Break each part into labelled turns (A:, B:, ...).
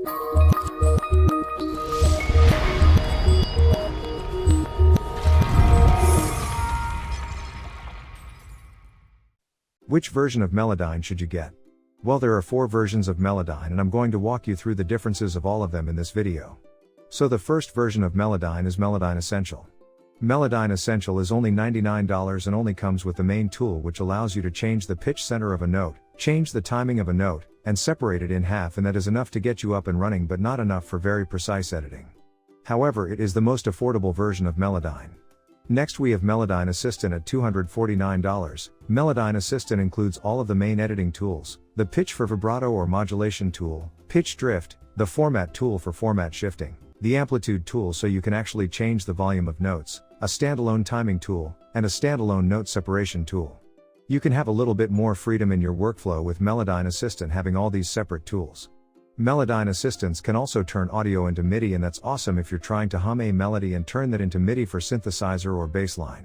A: Which version of Melodyne should you get? Well, there are 4 versions of Melodyne and I'm going to walk you through the differences of all of them in this video. So the first version of Melodyne is Melodyne Essential. Melodyne Essential is only $99 and only comes with the main tool, which allows you to change the pitch center of a note, change the timing of a note, and separate it in half, and that is enough to get you up and running, but not enough for very precise editing. However, it is the most affordable version of Melodyne. Next we have Melodyne Assistant at $249. Melodyne Assistant includes all of the main editing tools, the pitch for vibrato or modulation tool, pitch drift, the format tool for format shifting, the amplitude tool so you can actually change the volume of notes, a standalone timing tool, and a standalone note separation tool. You can have a little bit more freedom in your workflow with Melodyne Assistant having all these separate tools. Melodyne Assistants can also turn audio into MIDI, and that's awesome if you're trying to hum a melody and turn that into MIDI for synthesizer or bassline.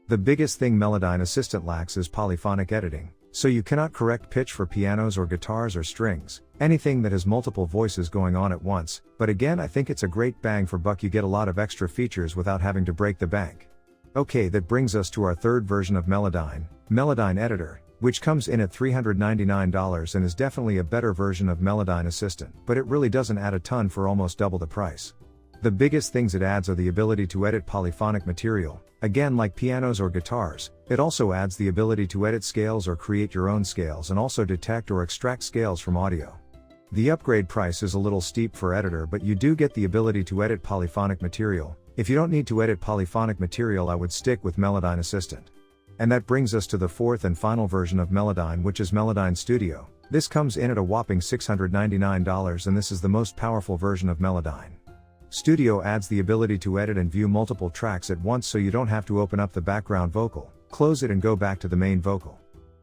A: The biggest thing Melodyne Assistant lacks is polyphonic editing, so you cannot correct pitch for pianos or guitars or strings, anything that has multiple voices going on at once, but again I think it's a great bang for buck. You get a lot of extra features without having to break the bank. Okay, that brings us to our third version of Melodyne, Melodyne Editor, which comes in at $399 and is definitely a better version of Melodyne Assistant, but it really doesn't add a ton for almost double the price. The biggest things it adds are the ability to edit polyphonic material, again like pianos or guitars. It also adds the ability to edit scales or create your own scales, and also detect or extract scales from audio. The upgrade price is a little steep for Editor, but you do get the ability to edit polyphonic material. If you don't need to edit polyphonic material, I would stick with Melodyne Assistant. And that brings us to the fourth and final version of Melodyne, which is Melodyne Studio. This comes in at a whopping $699, and this is the most powerful version of Melodyne. Studio adds the ability to edit and view multiple tracks at once, so you don't have to open up the background vocal, close it and go back to the main vocal.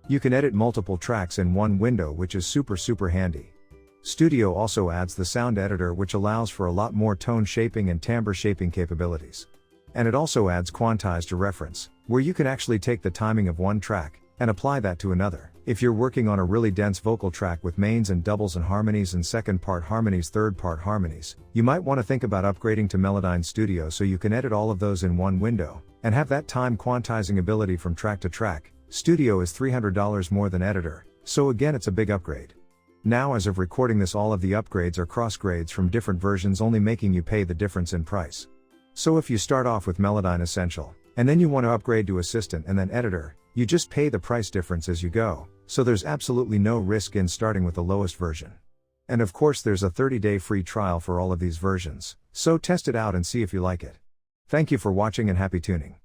A: You can edit multiple tracks in one window, which is super handy. Studio also adds the sound editor, which allows for a lot more tone shaping and timbre shaping capabilities. And it also adds quantize to reference, where you can actually take the timing of one track and apply that to another. If you're working on a really dense vocal track with mains and doubles and harmonies and second part harmonies, third part harmonies, you might want to think about upgrading to Melodyne Studio so you can edit all of those in one window and have that time quantizing ability from track to track. Studio is $300 more than Editor, so again it's a big upgrade. Now, as of recording this, all of the upgrades are cross grades from different versions, only making you pay the difference in price. So if you start off with Melodyne Essential, and then you want to upgrade to Assistant and then Editor, you just pay the price difference as you go, so there's absolutely no risk in starting with the lowest version. And of course there's a 30-day free trial for all of these versions, so test it out and see if you like it. Thank you for watching and happy tuning.